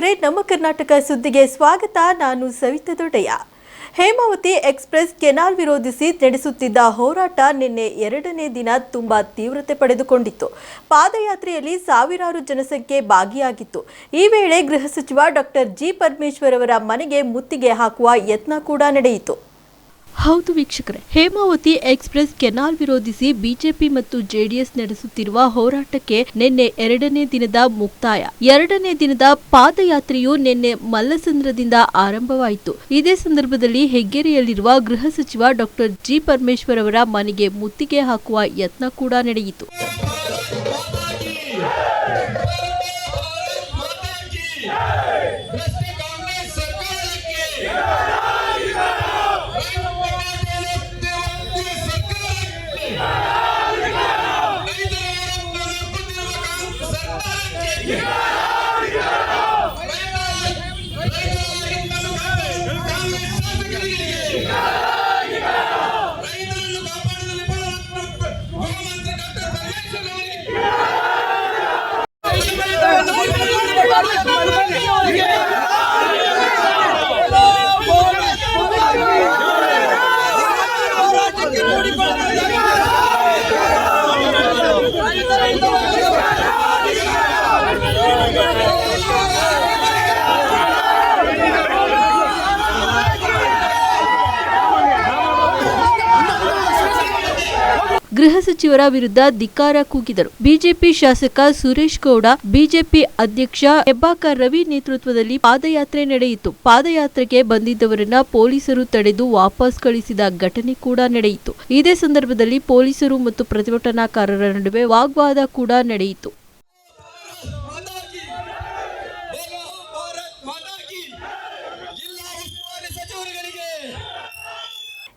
ವೀಕ್ಷಕರೇ, ನಮ್ಮ ಕರ್ನಾಟಕ ಸುದ್ದಿಗೆ ಸ್ವಾಗತ. ನಾನು ಸವಿತಾ ದೊಡ್ಡಯ್ಯ. ಹೇಮಾವತಿ ಎಕ್ಸ್‌ಪ್ರೆಸ್ ಕೆನಾಲ್ ವಿರೋಧಿಸಿ ನಡೆಸುತ್ತಿದ್ದ ಹೋರಾಟ ನಿನ್ನೆ ಎರಡನೇ ದಿನ ತುಂಬಾ ತೀವ್ರತೆ ಪಡೆದುಕೊಂಡಿತ್ತು. ಪಾದಯಾತ್ರೆಯಲ್ಲಿ ಸಾವಿರಾರು ಜನಸಂಖ್ಯೆ ಭಾಗಿಯಾಗಿತ್ತು. ಈ ವೇಳೆ ಗೃಹ ಸಚಿವ ಡಾಕ್ಟರ್ ಜಿ ಪರಮೇಶ್ವರ್ ಅವರ ಮನೆಗೆ ಮುತ್ತಿಗೆ ಹಾಕುವ ಯತ್ನ ಕೂಡ ನಡೆಯಿತು. ಹೌದು ವೀಕ್ಷಕರೇ, ಹೇಮಾವತಿ ಎಕ್ಸ್‌ಪ್ರೆಸ್ ಕೆನಾಲ್ ವಿರೋಧಿಸಿ ಬಿಜೆಪಿ ಮತ್ತು ಜೆಡಿಎಸ್ ನಡೆಸುತ್ತಿರುವ ಹೋರಾಟಕ್ಕೆ ನಿನ್ನೆ ಎರಡನೇ ದಿನದ ಮುಕ್ತಾಯ. ಎರಡನೇ ದಿನದ ಪಾದಯಾತ್ರೆಯು ನಿನ್ನೆ ಮಲ್ಲಸಂದ್ರದಿಂದ ಆರಂಭವಾಯಿತು. ಇದೇ ಸಂದರ್ಭದಲ್ಲಿ ಹೆಗ್ಗೆರೆಯಲ್ಲಿರುವ ಗೃಹ ಸಚಿವ ಡಾಕ್ಟರ್ ಜಿ ಪರಮೇಶ್ವರ್ ಅವರ ಮನೆಗೆ ಮುತ್ತಿಗೆ ಹಾಕುವ ಯತ್ನ ಕೂಡ ನಡೆಯಿತು. ಗೃಹ ಸಚಿವರ ವಿರುದ್ಧ ಧಿಕ್ಕಾರ ಕೂಗಿದರು. ಬಿಜೆಪಿ ಶಾಸಕ ಸುರೇಶ್ ಗೌಡ, ಬಿಜೆಪಿ ಅಧ್ಯಕ್ಷ ಹೆಬ್ಬಾಕ ರವಿ ನೇತೃತ್ವದಲ್ಲಿ ಪಾದಯಾತ್ರೆ ನಡೆಯಿತು. ಪಾದಯಾತ್ರೆಗೆ ಬಂದಿದ್ದವರನ್ನ ಪೊಲೀಸರು ತಡೆದು ವಾಪಸ್ ಕಳಿಸಿದ ಘಟನೆ ಕೂಡ ನಡೆಯಿತು. ಇದೇ ಸಂದರ್ಭದಲ್ಲಿ ಪೊಲೀಸರು ಮತ್ತು ಪ್ರತಿಭಟನಾಕಾರರ ನಡುವೆ ವಾಗ್ವಾದ ಕೂಡ ನಡೆಯಿತು.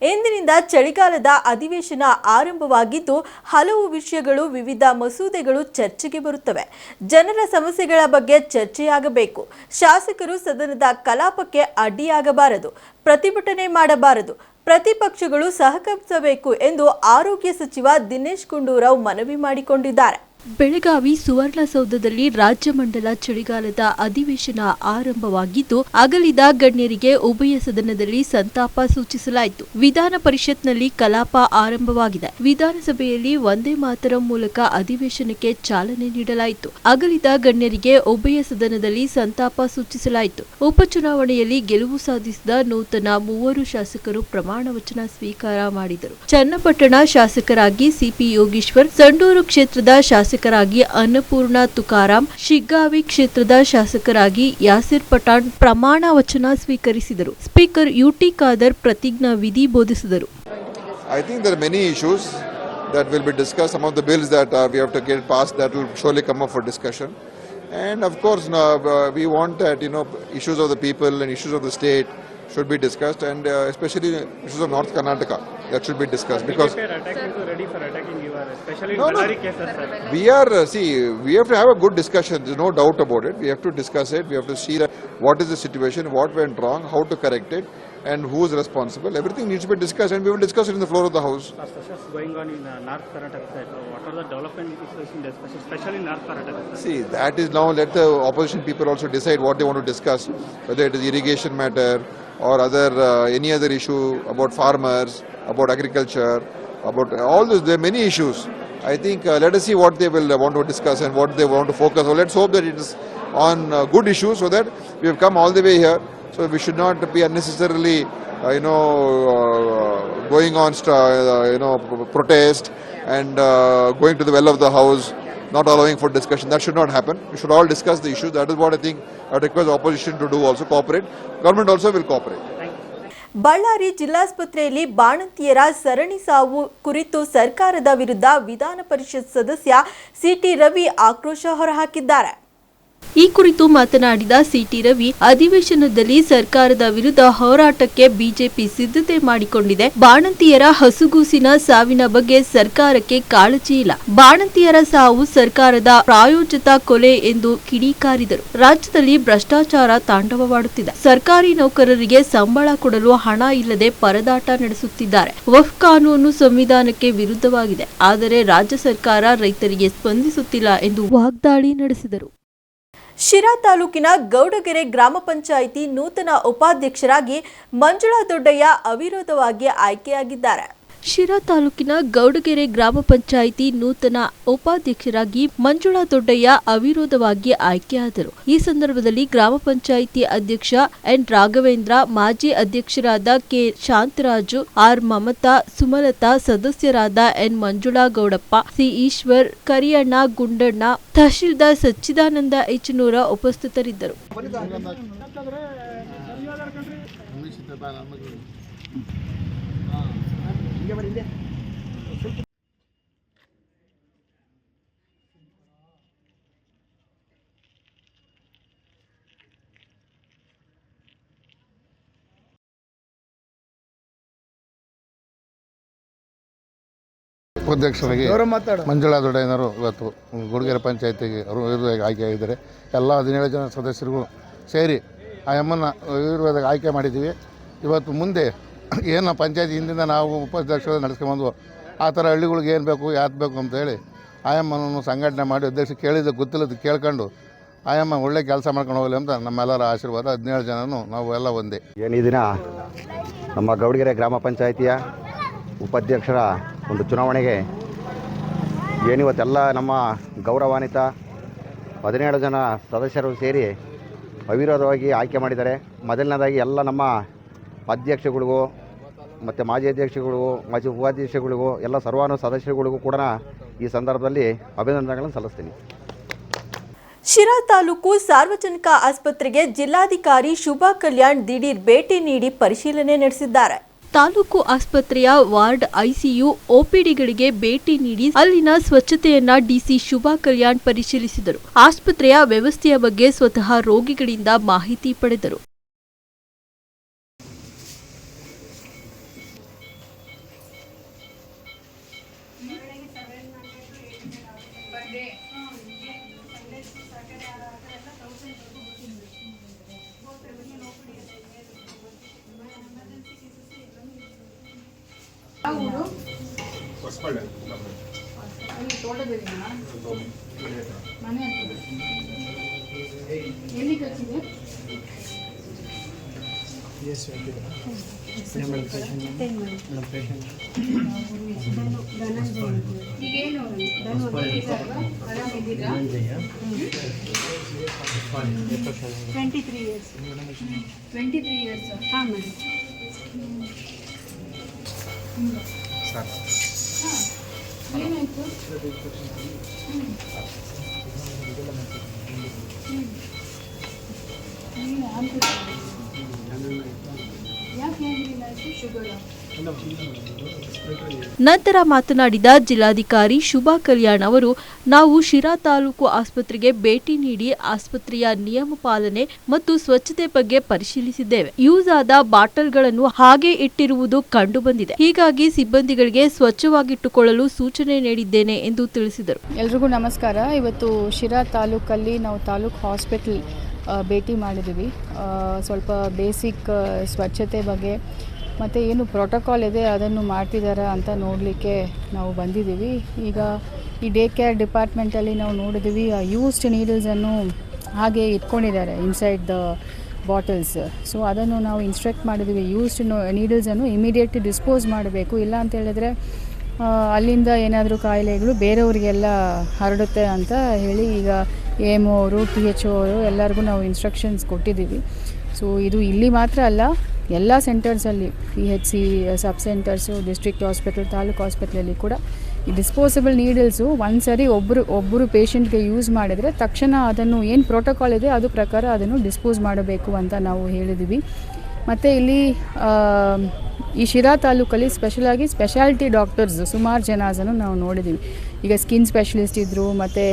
ಇಂದಿನಿಂದ ಚಳಿಗಾಲದ ಅಧಿವೇಶನ ಆರಂಭವಾಗಿದ್ದು, ಹಲವು ವಿಷಯಗಳು, ವಿವಿಧ ಮಸೂದೆಗಳು ಚರ್ಚೆಗೆ ಬರುತ್ತವೆ. ಜನರ ಸಮಸ್ಯೆಗಳ ಬಗ್ಗೆ ಚರ್ಚೆಯಾಗಬೇಕು. ಶಾಸಕರು ಸದನದ ಕಲಾಪಕ್ಕೆ ಅಡ್ಡಿಯಾಗಬಾರದು, ಪ್ರತಿಭಟನೆ ಮಾಡಬಾರದು, ಪ್ರತಿಪಕ್ಷಗಳು ಸಹಕರಿಸಬೇಕು ಎಂದು ಆರೋಗ್ಯ ಸಚಿವ ದಿನೇಶ್ ಗುಂಡೂರಾವ್ ಮನವಿ ಮಾಡಿಕೊಂಡಿದ್ದಾರೆ. ಬೆಳಗಾವಿ ಸುವರ್ಣಸೌಧದಲ್ಲಿ ರಾಜ್ಯ ಮಂಡಲ ಚಳಿಗಾಲದ ಅಧಿವೇಶನ ಆರಂಭವಾಗಿದ್ದು, ಅಗಲಿದ ಗಣ್ಯರಿಗೆ ಉಭಯ ಸದನದಲ್ಲಿ ಸಂತಾಪ ಸೂಚಿಸಲಾಯಿತು. ವಿಧಾನ ಪರಿಷತ್ನಲ್ಲಿ ಕಲಾಪ ಆರಂಭವಾಗಿದೆ. ವಿಧಾನಸಭೆಯಲ್ಲಿ ವಂದೇ ಮಾತರಂ ಮೂಲಕ ಅಧಿವೇಶನಕ್ಕೆ ಚಾಲನೆ ನೀಡಲಾಯಿತು. ಅಗಲಿದ ಗಣ್ಯರಿಗೆ ಉಭಯ ಸದನದಲ್ಲಿ ಸಂತಾಪ ಸೂಚಿಸಲಾಯಿತು. ಉಪಚುನಾವಣೆಯಲ್ಲಿ ಗೆಲುವು ಸಾಧಿಸಿದ ನೂತನ 3 ಶಾಸಕರು ಪ್ರಮಾಣ ವಚನ ಸ್ವೀಕಾರ ಮಾಡಿದರು. ಚನ್ನಪಟ್ಟಣ ಶಾಸಕರಾಗಿ ಸಿಪಿ ಯೋಗೇಶ್ವರ್, ಸಂಡೂರು ಕ್ಷೇತ್ರದ ಶಾಸಕರಾಗಿ ಅನ್ನಪೂರ್ಣ ತುಕಾರಾಮ್, ಶಿಗ್ಗಾವಿ ಕ್ಷೇತ್ರದ ಶಾಸಕರಾಗಿ ಯಾಸಿರ್ ಪಠಾಣ್ ಪ್ರಮಾಣ ವಚನ ಸ್ವೀಕರಿಸಿದರು. ಸ್ಪೀಕರ್ ಯುಟಿ ಖಾದರ್ ಪ್ರತಿಜ್ಞಾ ವಿಧಿ ಬೋಧಿಸಿದರು. I think there are many issues that will be discussed. Some of the bills that we have to get passed that will surely come up for discussion. And of course, we want that issues of the people and issues of the state should be discussed, and especially issues of North Karnataka that should be discussed, because ready for attacking you are, especially in Ballari cases, sir. We have to have a good discussion. There's no doubt about it. We have to discuss it. We have to see that what is the situation, what went wrong, how to correct it, and who is responsible. Everything needs to be discussed, and we will discuss it in the floor of the house. Process going on in North Karnataka side. What are the development issues in discussion, especially in North Karnataka? See, that is now let the opposition people also decide what they want to discuss, whether it is irrigation matter or any other issue about farmers, about agriculture, about all this. There are many issues. I think let us see what they will want to discuss and what they want to focus on. Let's hope that it is on good issues, so that we have come all the way here. So we should not be unnecessarily, going on, protest and going to the well of the house, not allowing for discussion. That should not happen. We should all discuss the issues. That is what I think I request opposition to do also, cooperate. Government also will cooperate. Ballari ಜಿಲ್ಲಾಸ್ಪತ್ರೆಯಲ್ಲಿ ಬಾಣಂತಿಯರ ಸರಣಿ ಸಾವು ಕುರಿತು ಸರ್ಕಾರದ ವಿರುದ್ಧ ವಿಧಾನ ಪರಿಷತ್ ಸದಸ್ಯ city Ravi ಆಕ್ರೋಶ ಹೊರಹಾಕಿದ್ದಾರೆ. ಈ ಕುರಿತು ಮಾತನಾಡಿದ ಸಿಟಿ ರವಿ, ಅಧಿವೇಶನದಲ್ಲಿ ಸರ್ಕಾರದ ವಿರುದ್ಧ ಹೋರಾಟಕ್ಕೆ ಬಿಜೆಪಿ ಸಿದ್ಧತೆ ಮಾಡಿಕೊಂಡಿದೆ. ಬಾಣಂತಿಯರ ಹಸುಗೂಸಿನ ಸಾವಿನ ಬಗ್ಗೆ ಸರ್ಕಾರಕ್ಕೆ ಕಾಳಜಿ ಇಲ್ಲ. ಬಾಣಂತಿಯರ ಸಾವು ಸರ್ಕಾರದ ಪ್ರಾಯೋಜಿತ ಕೊಲೆ ಎಂದು ಕಿಡಿಕಾರಿದರು. ರಾಜ್ಯದಲ್ಲಿ ಭ್ರಷ್ಟಾಚಾರ ತಾಂಡವವಾಡುತ್ತಿದೆ. ಸರ್ಕಾರಿ ನೌಕರರಿಗೆ ಸಂಬಳ ಕೊಡಲು ಹಣ ಇಲ್ಲದೆ ಪರದಾಟ ನಡೆಸುತ್ತಿದ್ದಾರೆ. ವಕ್ಫ್ ಕಾನೂನು ಸಂವಿಧಾನಕ್ಕೆ ವಿರುದ್ಧವಾಗಿದೆ. ಆದರೆ ರಾಜ್ಯ ಸರ್ಕಾರ ರೈತರಿಗೆ ಸ್ಪಂದಿಸುತ್ತಿಲ್ಲ ಎಂದು ವಾಗ್ದಾಳಿ ನಡೆಸಿದರು. ಶಿರಾ ತಾಲೂಕಿನ ಗೌಡಗೆರೆ ಗ್ರಾಮ ಪಂಚಾಯಿತಿ ನೂತನ ಉಪಾಧ್ಯಕ್ಷರಾಗಿ ಮಂಜುಳಾ ದೊಡ್ಡಯ್ಯ ಅವಿರೋಧವಾಗಿ ಆಯ್ಕೆಯಾಗಿದ್ದಾರೆ. ಶಿರಾ ತಾಲೂಕಿನ ಗೌಡಗೆರೆ ಗ್ರಾಮ ಪಂಚಾಯಿತಿ ನೂತನ ಉಪಾಧ್ಯಕ್ಷರಾಗಿ ಮಂಜುಳಾ ದೊಡ್ಡಯ್ಯ ಅವಿರೋಧವಾಗಿ ಆಯ್ಕೆಯಾದರು. ಈ ಸಂದರ್ಭದಲ್ಲಿ ಗ್ರಾಮ ಪಂಚಾಯಿತಿ ಅಧ್ಯಕ್ಷ ಎನ್ ರಾಘವೇಂದ್ರ, ಮಾಜಿ ಅಧ್ಯಕ್ಷರಾದ ಕೆ ಶಾಂತರಾಜು, ಆರ್ ಮಮತಾ, ಸುಮಲತಾ, ಸದಸ್ಯರಾದ ಎನ್ ಮಂಜುಳಾ ಗೌಡಪ್ಪ, ಸಿ ಈಶ್ವರ್, ಕರಿಯಣ್ಣ, ಗುಂಡಣ್ಣ, ತಹಶೀಲ್ದಾರ್ ಸಚ್ಚಿದಾನಂದ ಎಚ್ನೂರ ಉಪಸ್ಥಿತರಿದ್ದರು. ಉಪಾಧ್ಯಕ್ಷರಾಗಿ ಮಂಜುಳಾ ದೊಡ್ಡಯ್ಯನವರು ಇವತ್ತು ಗೌಡಗೆರೆ ಪಂಚಾಯತಿಗೆ ಅವಿರೋಧವಾಗಿ ಆಯ್ಕೆಯಾಗಿದ್ದಾರೆ. ಎಲ್ಲ 17 ಜನ ಸದಸ್ಯರಿಗೂ ಸೇರಿ ಆ ಅಮ್ಮನ ಅವಿರೋಧವಾಗಿ ಆಯ್ಕೆ ಮಾಡಿದ್ದೀವಿ. ಇವತ್ತು ಮುಂದೆ ಏನು ಪಂಚಾಯತಿ ಹಿಂದಿಂದ ನಾವು ಉಪಾಧ್ಯಕ್ಷರು ನಡೆಸ್ಕೊಂಬಂದು ಆ ಥರ ಹಳ್ಳಿಗಳಿಗೆ ಏನು ಬೇಕು ಯಾಕೆ ಬೇಕು ಅಂತೇಳಿ ಆಯಮ್ಮನನ್ನು ಸಂಘಟನೆ ಮಾಡಿ ಅಧ್ಯಕ್ಷ ಕೇಳಿದ್ದು ಗೊತ್ತಿಲ್ಲದ್ದು ಕೇಳ್ಕೊಂಡು ಆಯಮ್ಮ ಒಳ್ಳೆ ಕೆಲಸ ಮಾಡ್ಕೊಂಡು ಹೋಗಲಿ ಅಂತ ನಮ್ಮೆಲ್ಲರ ಆಶೀರ್ವಾದ. 17 ಜನನು ನಾವು ಎಲ್ಲ ಒಂದೇ. ಈ ದಿನ ನಮ್ಮ ಗೌಡಗೆರೆ ಗ್ರಾಮ ಪಂಚಾಯಿತಿಯ ಉಪಾಧ್ಯಕ್ಷರ ಒಂದು ಚುನಾವಣೆಗೆ ಏನಿವತ್ತೆಲ್ಲ ನಮ್ಮ ಗೌರವಾನ್ವಿತ 17 ಜನ ಸದಸ್ಯರು ಸೇರಿ ಅವಿರೋಧವಾಗಿ ಆಯ್ಕೆ ಮಾಡಿದ್ದಾರೆ. ಮೊದಲನೇದಾಗಿ ಎಲ್ಲ ನಮ್ಮ ಅಧ್ಯಕ್ಷಗಳಿಗೂ ಮತ್ತು ಮಾಜಿ ಅಧ್ಯಕ್ಷಗಳಿಗೂ ಮಾಜಿ ಉಪಾಧ್ಯಕ್ಷಗಳಿಗೂ ಎಲ್ಲ ಸರ್ವಾನು ಸದಸ್ಯರುಗಳಿಗೂ ಕೂಡ ಈ ಸಂದರ್ಭದಲ್ಲಿ ಅಭಿನಂದನೆಗಳನ್ನು ಸಲ್ಲಿಸ್ತೀನಿ. ಶಿರಾ ತಾಲೂಕು ಸಾರ್ವಜನಿಕ ಆಸ್ಪತ್ರೆಗೆ ಜಿಲ್ಲಾಧಿಕಾರಿ ಶುಭಾ ಕಲ್ಯಾಣ್ ದಿಢೀರ್ ಭೇಟಿ ನೀಡಿ ಪರಿಶೀಲನೆ ನಡೆಸಿದ್ದಾರೆ. ತಾಲೂಕು ಆಸ್ಪತ್ರೆಯ ವಾರ್ಡ್, ಐಸಿಯು, ಒಪಿಡಿಗಳಿಗೆ ಭೇಟಿ ನೀಡಿ ಅಲ್ಲಿನ ಸ್ವಚ್ಛತೆಯನ್ನ ಡಿಸಿ ಶುಭಾ ಕಲ್ಯಾಣ್ ಪರಿಶೀಲಿಸಿದರು. ಆಸ್ಪತ್ರೆಯ ವ್ಯವಸ್ಥೆಯ ಬಗ್ಗೆ ಸ್ವತಃ ರೋಗಿಗಳಿಂದ ಮಾಹಿತಿ ಪಡೆದರು. ನಂತರ ಮಾತನಾಡಿದ ಜಿಲ್ಲಾಧಿಕಾರಿ ಶುಭಾ ಕಲ್ಯಾಣ್ ಅವರು, ನಾವು ಶಿರಾ ತಾಲೂಕು ಆಸ್ಪತ್ರೆಗೆ ಭೇಟಿ ನೀಡಿ ಆಸ್ಪತ್ರೆಯ ನಿಯಮ ಪಾಲನೆ ಮತ್ತು ಸ್ವಚ್ಛತೆ ಬಗ್ಗೆ ಪರಿಶೀಲಿಸಿದ್ದೇವೆ. ಯೂಸ್ ಆದ ಬಾಟಲ್ಗಳನ್ನು ಹಾಗೆ ಇಟ್ಟಿರುವುದು ಕಂಡು ಬಂದಿದೆ. ಹೀಗಾಗಿ ಸಿಬ್ಬಂದಿಗಳಿಗೆ ಸ್ವಚ್ಛವಾಗಿಟ್ಟುಕೊಳ್ಳಲು ಸೂಚನೆ ನೀಡಿದ್ದೇನೆ ಎಂದು ತಿಳಿಸಿದರು. ಎಲ್ರಿಗೂ ನಮಸ್ಕಾರ. ಇವತ್ತು ಶಿರಾ ತಾಲೂಕಲ್ಲಿ ನಾವು ತಾಲೂಕು ಹಾಸ್ಪಿಟಲ್ ಭೇಟಿ ಮಾಡಿದ್ದೀವಿ. ಸ್ವಲ್ಪ ಬೇಸಿಕ್ ಸ್ವಚ್ಛತೆ ಬಗ್ಗೆ ಮತ್ತು ಏನು ಪ್ರೋಟೋಕಾಲ್ ಇದೆ ಅದನ್ನು ಮಾಡ್ತಿದ್ದಾರೆ ಅಂತ ನೋಡಲಿಕ್ಕೆ ನಾವು ಬಂದಿದ್ದೀವಿ. ಈಗ ಈ ಡೇ ಕೇರ್ ಡಿಪಾರ್ಟ್ಮೆಂಟಲ್ಲಿ ನಾವು ನೋಡಿದ್ದೀವಿ, ಯೂಸ್ಡ್ ನೀಡಲ್ಸನ್ನು ಹಾಗೆ ಇಟ್ಕೊಂಡಿದ್ದಾರೆ ಇನ್ಸೈಡ್ ದ ಬಾಟಲ್ಸ್. ಸೊ ಅದನ್ನು ನಾವು ಇನ್ಸ್ಟ್ರಕ್ಟ್ ಮಾಡಿದ್ದೀವಿ, ಯೂಸ್ಡ್ ನೀಡಲ್ಸನ್ನು ಇಮಿಡಿಯೇಟ್ಲಿ ಡಿಸ್ಪೋಸ್ ಮಾಡಬೇಕು. ಇಲ್ಲ ಅಂತ ಹೇಳಿದ್ರೆ ಅಲ್ಲಿಂದ ಏನಾದರೂ ಕಾಯಿಲೆಗಳು ಬೇರೆಯವರಿಗೆಲ್ಲ ಹರಡುತ್ತೆ ಅಂತ ಹೇಳಿ ಈಗ AMO ಅವರು, THO ಅವರು ಎಲ್ಲರಿಗೂ ನಾವು ಇನ್ಸ್ಟ್ರಕ್ಷನ್ಸ್ ಕೊಟ್ಟಿದ್ದೀವಿ. ಸೊ ಇದು ಇಲ್ಲಿ ಮಾತ್ರ ಅಲ್ಲ, ಎಲ್ಲ ಸೆಂಟರ್ಸಲ್ಲಿ PHC ಸಬ್ ಸೆಂಟರ್ಸು, ಡಿಸ್ಟ್ರಿಕ್ಟ್ ಹಾಸ್ಪಿಟಲ್, ತಾಲೂಕು ಹಾಸ್ಪಿಟ್ಲಲ್ಲಿ ಕೂಡ ಈ ಡಿಸ್ಪೋಸಬಲ್ ನೀಡಲ್ಸು ಒಂದ್ಸರಿ ಒಬ್ಬರು ಪೇಷಂಟ್ಗೆ ಯೂಸ್ ಮಾಡಿದರೆ ತಕ್ಷಣ ಅದನ್ನು ಏನು ಪ್ರೋಟೋಕಾಲ್ ಇದೆ ಅದು ಪ್ರಕಾರ ಅದನ್ನು ಡಿಸ್ಪೋಸ್ ಮಾಡಬೇಕು ಅಂತ ನಾವು ಹೇಳಿದ್ದೀವಿ. ಮತ್ತು ಇಲ್ಲಿ ಈ ಶಿರಾ ತಾಲೂಕಲ್ಲಿ ಸ್ಪೆಷಲಾಗಿ ಸ್ಪೆಷಾಲಿಟಿ ಡಾಕ್ಟರ್ಸ್ ಸುಮಾರು ಜನನು ನಾವು ನೋಡಿದ್ದೀವಿ. ಈಗ ಸ್ಕಿನ್ ಸ್ಪೆಷಲಿಸ್ಟ್ ಇದ್ದರು, ಮತ್ತು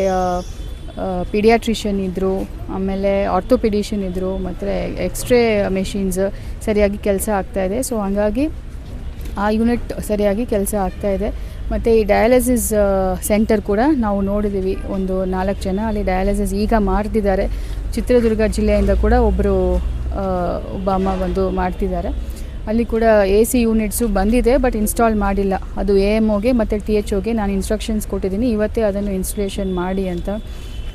ಪೀಡಿಯಾಟ್ರಿಷಿಯನ್ ಇದ್ದರು, ಆಮೇಲೆ ಆರ್ಥೋಪಿಡಿಷಿಯನ್ ಇದ್ದರು, ಮತ್ತು ಎಕ್ಸ್ರೇ ಮೆಷಿನ್ಸ್ ಸರಿಯಾಗಿ ಕೆಲಸ ಆಗ್ತಾಯಿದೆ. ಸೊ ಹಾಗಾಗಿ ಆ ಯೂನಿಟ್ ಸರಿಯಾಗಿ ಕೆಲಸ ಆಗ್ತಾಯಿದೆ. ಮತ್ತು ಈ ಡಯಾಲಿಸಿಸ್ ಸೆಂಟರ್ ಕೂಡ ನಾವು ನೋಡಿದ್ದೀವಿ, ಒಂದು 4 ಜನ ಅಲ್ಲಿ ಡಯಾಲಿಸಿಸ್ ಈಗ ಮಾಡ್ತಿದ್ದಾರೆ. ಚಿತ್ರದುರ್ಗ ಜಿಲ್ಲೆಯಿಂದ ಕೂಡ ಒಬ್ಬ ಅಮ್ಮ ಬಂದು ಮಾಡ್ತಿದ್ದಾರೆ. ಅಲ್ಲಿ ಕೂಡ AC ಯೂನಿಟ್ಸು ಬಂದಿದೆ, ಬಟ್ ಇನ್ಸ್ಟಾಲ್ ಮಾಡಿಲ್ಲ. ಅದು AMOಗೆ ಮತ್ತು THOಗೆ ನಾನು ಇನ್ಸ್ಟ್ರಕ್ಷನ್ಸ್ ಕೊಟ್ಟಿದ್ದೀನಿ, ಇವತ್ತೇ ಅದನ್ನು ಇನ್ಸ್ಟಾಲೇಷನ್ ಮಾಡಿ ಅಂತ.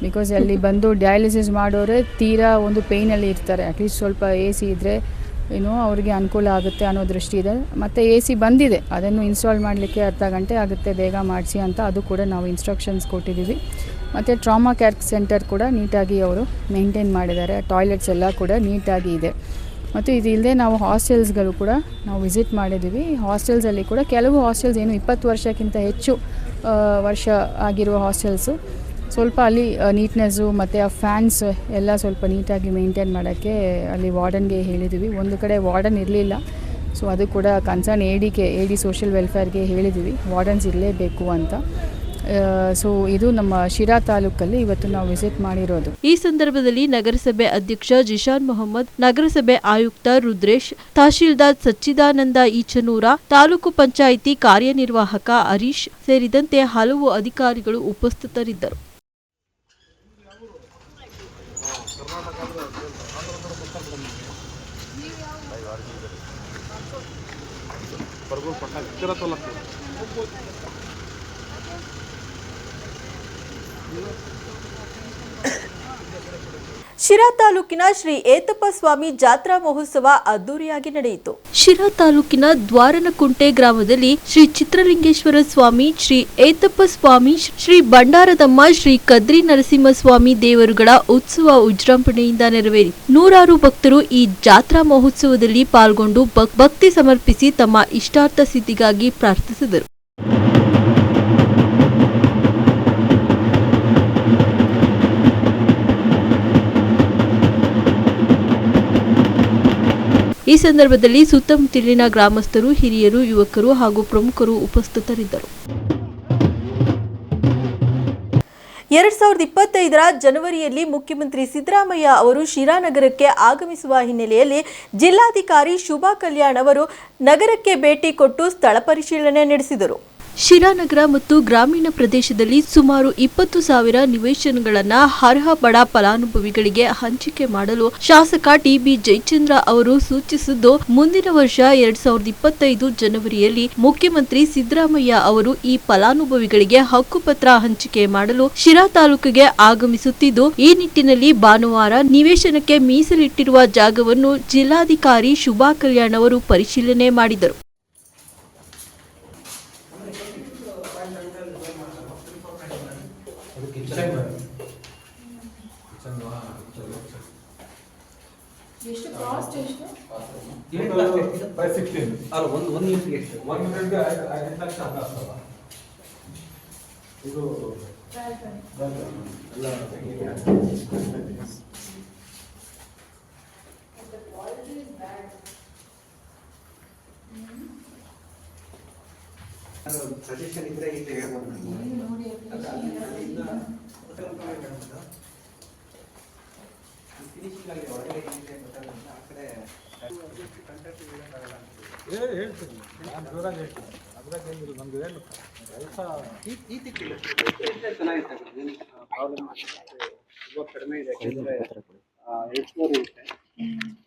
ಬಿಕಾಸ್ ಅಲ್ಲಿ ಬಂದು ಡಯಾಲಿಸಿಸ್ ಮಾಡೋರೆ ತೀರಾ ಒಂದು ಪೇಯ್ನಲ್ಲಿ ಇರ್ತಾರೆ. ಅಟ್ಲೀಸ್ಟ್ ಸ್ವಲ್ಪ ಎ ಸಿ ಇದ್ದರೆ ಅವ್ರಿಗೆ ಅನುಕೂಲ ಆಗುತ್ತೆ ಅನ್ನೋ ದೃಷ್ಟಿ ಇದೆ. ಮತ್ತು ಎ ಸಿ ಬಂದಿದೆ, ಅದನ್ನು ಇನ್ಸ್ಟಾಲ್ ಮಾಡಲಿಕ್ಕೆ ಅರ್ಧ ಗಂಟೆ ಆಗುತ್ತೆ, ಬೇಗ ಮಾಡಿಸಿ ಅಂತ ಅದು ಕೂಡ ನಾವು ಇನ್ಸ್ಟ್ರಕ್ಷನ್ಸ್ ಕೊಟ್ಟಿದ್ದೀವಿ. ಮತ್ತು ಟ್ರಾಮಾ ಕೇರ್ ಸೆಂಟರ್ ಕೂಡ ನೀಟಾಗಿ ಅವರು ಮೇಂಟೈನ್ ಮಾಡಿದ್ದಾರೆ. ಟಾಯ್ಲೆಟ್ಸ್ ಎಲ್ಲ ಕೂಡ ನೀಟಾಗಿ ಇದೆ. ಮತ್ತು ಇದು ಇಲ್ಲದೆ ನಾವು ಹಾಸ್ಟೆಲ್ಸ್ಗಳು ಕೂಡ ನಾವು ವಿಸಿಟ್ ಮಾಡಿದ್ದೀವಿ. ಹಾಸ್ಟೆಲ್ಸಲ್ಲಿ ಕೂಡ ಕೆಲವು ಹಾಸ್ಟೆಲ್ಸ್ 20 ವರ್ಷಕ್ಕಿಂತ ಹೆಚ್ಚು ವರ್ಷ ಆಗಿರುವ ಹಾಸ್ಟೆಲ್ಸು ಸ್ವಲ್ಪ ಅಲ್ಲಿ ನೀಟ್ನೆಸ್ಸು ಮತ್ತು ಆ ಫ್ಯಾನ್ಸ್ ಎಲ್ಲ ಸ್ವಲ್ಪ ನೀಟಾಗಿ ಮೇಂಟೈನ್ ಮಾಡೋಕ್ಕೆ ಅಲ್ಲಿ ವಾರ್ಡನ್ಗೆ ಹೇಳಿದ್ದೀವಿ. ಒಂದು ಕಡೆ ವಾರ್ಡನ್ ಇರಲಿಲ್ಲ, ಸೊ ಅದು ಕೂಡ ಕನ್ಸರ್ನ್ ಎ ಡಿ ಸೋಷಿಯಲ್ ವೆಲ್ಫೇರ್ಗೆ ಹೇಳಿದ್ದೀವಿ ವಾರ್ಡನ್ಸ್ ಇರಲೇಬೇಕು ಅಂತ. ಸೊ ಇದು ನಮ್ಮ ಶಿರಾ ತಾಲೂಕಲ್ಲಿ ಇವತ್ತು ನಾವು ವಿಸಿಟ್ ಮಾಡಿರೋದು. ಈ ಸಂದರ್ಭದಲ್ಲಿ ನಗರಸಭೆ ಅಧ್ಯಕ್ಷ ಜಿಶಾನ್ ಮೊಹಮ್ಮದ್, ನಗರಸಭೆ ಆಯುಕ್ತ ರುದ್ರೇಶ್, ತಹಶೀಲ್ದಾರ್ ಸಚ್ಚಿದಾನಂದ ಈಚನೂರ, ತಾಲೂಕು ಪಂಚಾಯಿತಿ ಕಾರ್ಯನಿರ್ವಾಹಕ ಹರೀಶ್ ಸೇರಿದಂತೆ ಹಲವು ಅಧಿಕಾರಿಗಳು ಉಪಸ್ಥಿತರಿದ್ದರು. ಶಿರಾ ತಾಲೂಕಿನ ಶ್ರೀ ಏತಪ್ಪ ಸ್ವಾಮಿ ಜಾತ್ರಾ ಮಹೋತ್ಸವ ಅದ್ದೂರಿಯಾಗಿ ನಡೆಯಿತು. ಶಿರಾ ತಾಲೂಕಿನ ದ್ವಾರನಕುಂಟೆ ಗ್ರಾಮದಲ್ಲಿ ಶ್ರೀ ಚಿತ್ರಲಿಂಗೇಶ್ವರ ಸ್ವಾಮಿ, ಶ್ರೀ ಏತಪ್ಪ ಸ್ವಾಮಿ, ಶ್ರೀ ಬಂಡಾರದಮ್ಮ, ಶ್ರೀ ಕದ್ರಿ ನರಸಿಂಹಸ್ವಾಮಿ ದೇವರುಗಳ ಉತ್ಸವ ವಿಜೃಂಭಣೆಯಿಂದ ನೆರವೇರಿ ನೂರಾರು ಭಕ್ತರು ಈ ಜಾತ್ರಾ ಮಹೋತ್ಸವದಲ್ಲಿ ಪಾಲ್ಗೊಂಡು ಭಕ್ತಿ ಸಮರ್ಪಿಸಿ ತಮ್ಮ ಇಷ್ಟಾರ್ಥ ಸಿದ್ಧಿಗಾಗಿ ಪ್ರಾರ್ಥಿಸಿದರು. ಈ ಸಂದರ್ಭದಲ್ಲಿ ಸುತ್ತಮುತ್ತಲಿನ ಗ್ರಾಮಸ್ಥರು, ಹಿರಿಯರು, ಯುವಕರು ಹಾಗೂ ಪ್ರಮುಖರು ಉಪಸ್ಥಿತರಿದ್ದರು. 2025ರ ಜನವರಿಯಲ್ಲಿ ಮುಖ್ಯಮಂತ್ರಿ ಸಿದ್ದರಾಮಯ್ಯ ಅವರು ಶಿರಾ ನಗರಕ್ಕೆ ಆಗಮಿಸುವ ಹಿನ್ನೆಲೆಯಲ್ಲಿ ಜಿಲ್ಲಾಧಿಕಾರಿ ಶುಭಾ ಕಲ್ಯಾಣ್ ಅವರು ನಗರಕ್ಕೆ ಭೇಟಿ ಕೊಟ್ಟು ಸ್ಥಳ ಪರಿಶೀಲನೆ ನಡೆಸಿದರು. ಶಿರಾ ನಗರ ಮತ್ತು ಗ್ರಾಮೀಣ ಪ್ರದೇಶದಲ್ಲಿ ಸುಮಾರು 20,000 ನಿವೇಶನಗಳನ್ನು ಅರ್ಹ ಬಡ ಫಲಾನುಭವಿಗಳಿಗೆ ಹಂಚಿಕೆ ಮಾಡಲು ಶಾಸಕ ಟಿ.ಬಿ. ಜಯಚಂದ್ರ ಅವರು ಸೂಚಿಸಿದ್ದು, ಮುಂದಿನ ವರ್ಷ 2025 ಜನವರಿಯಲ್ಲಿ ಮುಖ್ಯಮಂತ್ರಿ ಸಿದ್ದರಾಮಯ್ಯ ಅವರು ಈ ಫಲಾನುಭವಿಗಳಿಗೆ ಹಕ್ಕುಪತ್ರ ಹಂಚಿಕೆ ಮಾಡಲು ಶಿರಾ ತಾಲೂಕಿಗೆ ಆಗಮಿಸುತ್ತಿದ್ದು, ಈ ನಿಟ್ಟಿನಲ್ಲಿ ಭಾನುವಾರ ನಿವೇಶನಕ್ಕೆ ಮೀಸಲಿಟ್ಟಿರುವ ಜಾಗವನ್ನು ಜಿಲ್ಲಾಧಿಕಾರಿ ಶುಭಾ ಕಲ್ಯಾಣ್ ಅವರು ಪರಿಶೀಲನೆ ಮಾಡಿದರು. ಸಜೆಷನ್ ಇದ್ರೆ ಈಗ ಹೇಳ್ಬೋದು. ಕಡಿಮೆ ಇದೆ,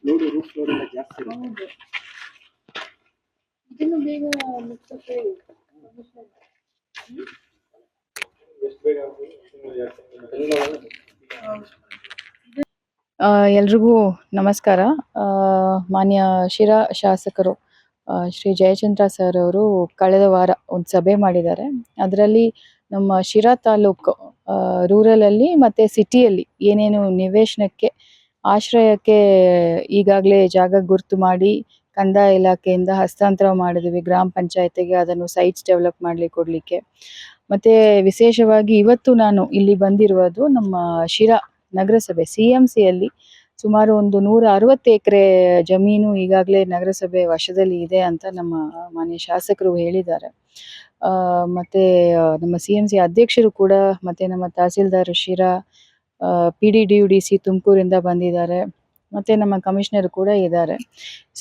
ಲೋಡು ರೂಟ್ ಲೋಡ್ ಎಲ್ಲ ಜಾಸ್ತಿ ಇರುತ್ತೆ. ಎಲ್ರಿಗೂ ನಮಸ್ಕಾರ. ಮಾನ್ಯ ಶಿರಾ ಶಾಸಕರು ಶ್ರೀ ಜಯಚಂದ್ರ ಸರ್ ಅವರು ಕಳೆದ ವಾರ ಒಂದು ಸಭೆ ಮಾಡಿದ್ದಾರೆ. ಅದರಲ್ಲಿ ನಮ್ಮ ಶಿರಾ ತಾಲೂಕು ರೂರಲಲ್ಲಿ ಮತ್ತು ಸಿಟಿಯಲ್ಲಿ ಏನೇನು ನಿವೇಶನಕ್ಕೆ ಆಶ್ರಯಕ್ಕೆ ಈಗಾಗಲೇ ಜಾಗ ಗುರುತು ಮಾಡಿ ಕಂದಾಯ ಇಲಾಖೆಯಿಂದ ಹಸ್ತಾಂತರ ಮಾಡಿದ್ವಿ ಗ್ರಾಮ ಪಂಚಾಯತಿಗೆ, ಅದನ್ನು ಸೈಟ್ಸ್ ಡೆವಲಪ್ ಕೊಡಲಿಕ್ಕೆ. ಮತ್ತು ವಿಶೇಷವಾಗಿ ಇವತ್ತು ನಾನು ಇಲ್ಲಿ ಬಂದಿರುವುದು ನಮ್ಮ ಶಿರಾ ನಗರಸಭೆ CMCಯಲ್ಲಿ ಸುಮಾರು ಒಂದು 160 ಎಕರೆ ಜಮೀನು ಈಗಾಗಲೇ ನಗರಸಭೆ ವಶದಲ್ಲಿ ಇದೆ ಅಂತ ನಮ್ಮ ಮಾನ್ಯ ಶಾಸಕರು ಹೇಳಿದ್ದಾರೆ. ಮತ್ತು ನಮ್ಮ CMC ಅಧ್ಯಕ್ಷರು ಕೂಡ ಮತ್ತು ನಮ್ಮ ತಹಸೀಲ್ದಾರ್ ಶಿರಾ, PDDUDC ತುಮಕೂರಿಂದ ಬಂದಿದ್ದಾರೆ, ಮತ್ತು ನಮ್ಮ ಕಮಿಷನರ್ ಕೂಡ ಇದ್ದಾರೆ.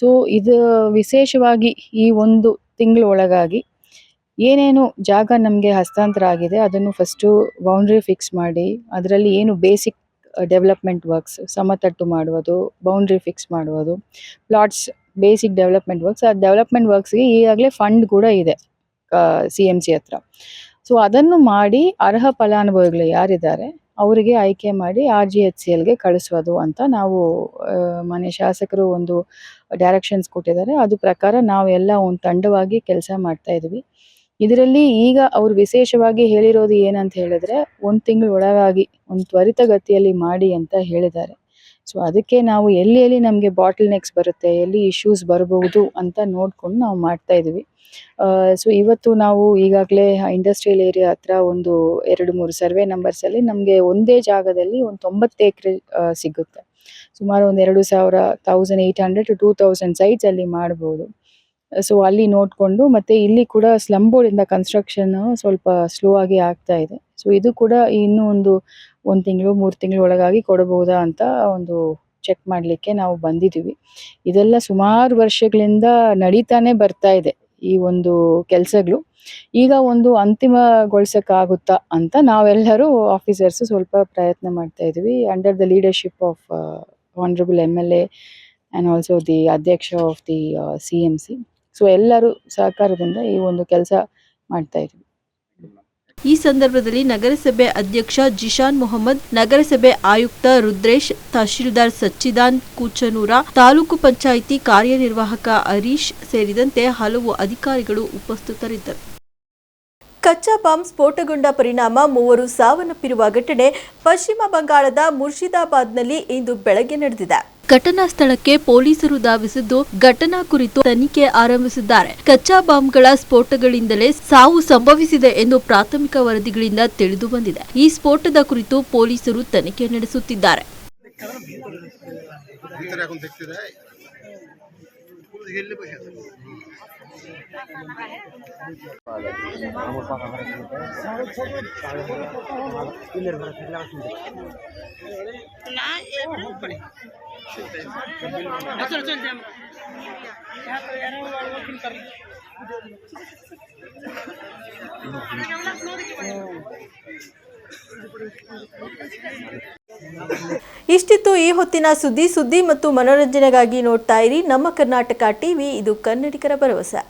ಸೊ ಇದು ವಿಶೇಷವಾಗಿ ಈ ಒಂದು ತಿಂಗಳ ಒಳಗಾಗಿ ಏನೇನು ಜಾಗ ನಮಗೆ ಹಸ್ತಾಂತರ ಆಗಿದೆ ಅದನ್ನು ಫಸ್ಟು ಬೌಂಡ್ರಿ ಫಿಕ್ಸ್ ಮಾಡಿ, ಅದರಲ್ಲಿ ಏನು ಬೇಸಿಕ್ ಡೆವಲಪ್ಮೆಂಟ್ ವರ್ಕ್ಸ್, ಸಮತಟ್ಟು ಮಾಡುವುದು, ಬೌಂಡ್ರಿ ಫಿಕ್ಸ್ ಮಾಡುವುದು, ಪ್ಲಾಟ್ಸ್, ಬೇಸಿಕ್ ಡೆವಲಪ್ಮೆಂಟ್ ವರ್ಕ್ಸ್. ಆ ಡೆವಲಪ್ಮೆಂಟ್ ವರ್ಕ್ಸ್ಗೆ ಈಗಾಗಲೇ ಫಂಡ್ ಕೂಡ ಇದೆ CMC ಹತ್ರ. ಸೊ ಅದನ್ನು ಮಾಡಿ ಅರ್ಹ ಫಲಾನುಭವಿಗಳು ಯಾರಿದ್ದಾರೆ ಅವರಿಗೆ ಆಯ್ಕೆ ಮಾಡಿ RGHCLಗೆ ಕಳಿಸೋದು ಅಂತ ನಾವು ಮಾನ್ಯ ಶಾಸಕರು ಒಂದು ಡೈರೆಕ್ಷನ್ಸ್ ಕೊಟ್ಟಿದ್ದಾರೆ. ಅದು ಪ್ರಕಾರ ನಾವೆಲ್ಲ ಒಂದು ತಂಡವಾಗಿ ಕೆಲಸ ಮಾಡ್ತಾ ಇದ್ವಿ. ಇದರಲ್ಲಿ ಈಗ ಅವರು ವಿಶೇಷವಾಗಿ ಹೇಳಿರೋದು ಏನಂತ ಹೇಳಿದ್ರೆ 1 ತಿಂಗಳ ಒಳಗಾಗಿ ಒಂದು ತ್ವರಿತಗತಿಯಲ್ಲಿ ಮಾಡಿ ಅಂತ ಹೇಳಿದ್ದಾರೆ. ಸೊ ಅದಕ್ಕೆ ನಾವು ಎಲ್ಲಿ ನಮಗೆ ಬಾಟಲ್ ನೆಕ್ಸ್ ಬರುತ್ತೆ, ಎಲ್ಲಿ ಇಶ್ಯೂಸ್ ಬರಬಹುದು ಅಂತ ನೋಡ್ಕೊಂಡು ನಾವು ಮಾಡ್ತಾ ಇದ್ವಿ. ಸೊ ಇವತ್ತು ನಾವು ಈಗಾಗಲೇ ಇಂಡಸ್ಟ್ರಿಯಲ್ ಏರಿಯಾ ಹತ್ರ ಒಂದು 2-3 ಸರ್ವೆ ನಂಬರ್ಸ್ ಅಲ್ಲಿ ನಮಗೆ ಒಂದೇ ಜಾಗದಲ್ಲಿ ಒಂದು 90 ಎಕರೆ ಸಿಗುತ್ತೆ. ಸುಮಾರು ಒಂದು 1800 to 2000 ಸೈಟ್ಸ್ ಅಲ್ಲಿ ಮಾಡಬಹುದು. ಸೊ ಅಲ್ಲಿ ನೋಡಿಕೊಂಡು ಮತ್ತೆ ಇಲ್ಲಿ ಕೂಡ ಸ್ಲಮ್ ಬೋರ್ಡ್ ಇಂದ ಕನ್ಸ್ಟ್ರಕ್ಷನ್ ಸ್ವಲ್ಪ ಸ್ಲೋ ಆಗಿ ಆಗ್ತಾ ಇದೆ. ಸೊ ಇದು ಕೂಡ ಇನ್ನೂ ಒಂದು 1 ತಿಂಗಳು 3 ತಿಂಗಳ ಒಳಗಾಗಿ ಕೊಡಬಹುದಾ ಅಂತ ಒಂದು ಚೆಕ್ ಮಾಡಲಿಕ್ಕೆ ನಾವು ಬಂದಿದ್ದೀವಿ. ಇದೆಲ್ಲ ಸುಮಾರು ವರ್ಷಗಳಿಂದ ನಡೀತಾನೆ ಬರ್ತಾ ಇದೆ ಈ ಒಂದು ಕೆಲಸಗಳು. ಈಗ ಒಂದು ಅಂತಿಮಗೊಳಿಸಕ್ಕಾಗುತ್ತಾ ಅಂತ ನಾವೆಲ್ಲರೂ ಆಫೀಸರ್ಸ್ ಸ್ವಲ್ಪ ಪ್ರಯತ್ನ ಮಾಡ್ತಾ ಇದ್ವಿ under the leadership of honourable MLA and also the ಅಧ್ಯಕ್ಷ ಆಫ್ ದಿ CMC. ಸೊ ಎಲ್ಲರೂ ಸಹಕಾರದಿಂದ ಈ ಒಂದು ಕೆಲಸ ಮಾಡ್ತಾ ಇದ್ವಿ. ಈ ಸಂದರ್ಭದಲ್ಲಿ ನಗರಸಭೆ ಅಧ್ಯಕ್ಷ ಜಿಶಾನ್ ಮೊಹಮ್ಮದ್, ನಗರಸಭೆ ಆಯುಕ್ತ ರುದ್ರೇಶ್, ತಹಶೀಲ್ದಾರ್ ಸಚ್ಚಿದಾನ್ ಕೂಚನೂರ, ತಾಲೂಕು ಪಂಚಾಯಿತಿ ಕಾರ್ಯನಿರ್ವಾಹಕ ಹರೀಶ್ ಸೇರಿದಂತೆ ಹಲವು ಅಧಿಕಾರಿಗಳು ಉಪಸ್ಥಿತರಿದ್ದರು. ಕಚ್ಚಾ ಬಾಂಬ್ ಸ್ಫೋಟಗೊಂಡ ಪರಿಣಾಮ 3 ಸಾವನ್ನಪ್ಪಿರುವ ಘಟನೆ ಪಶ್ಚಿಮ ಬಂಗಾಳದ ಮುರ್ಷಿದಾಬಾದ್ನಲ್ಲಿ ಇಂದು ಬೆಳಗ್ಗೆ ನಡೆದಿದೆ. ಘಟನಾ ಸ್ಥಳಕ್ಕೆ ಪೊಲೀಸರು ಧಾವಿಸಿದ್ದು ಘಟನಾ ಕುರಿತು ತನಿಖೆ ಆರಂಭಿಸಿದ್ದಾರೆ. ಕಚ್ಚಾ ಬಾಂಬ್ಗಳ ಸ್ಫೋಟಗಳಿಂದಲೇ ಸಾವು ಸಂಭವಿಸಿದೆ ಎಂದು ಪ್ರಾಥಮಿಕ ವರದಿಗಳಿಂದ ತಿಳಿದು ಬಂದಿದೆ. ಈ ಸ್ಫೋಟದ ಕುರಿತು ಪೊಲೀಸರು ತನಿಖೆ ನಡೆಸುತ್ತಿದ್ದಾರೆ. ಇಷ್ಟಿತ್ತು ಈ ಹೊತ್ತಿನ ಸುದ್ದಿ ಮತ್ತು ಮನೋರಂಜನೆಗಾಗಿ ನೋಡ್ತಾ ಇರಿ ನಮ್ಮ ಕರ್ನಾಟಕ ಟಿವಿ. ಇದು ಕನ್ನಡಿಗರ ಭರವಸೆ.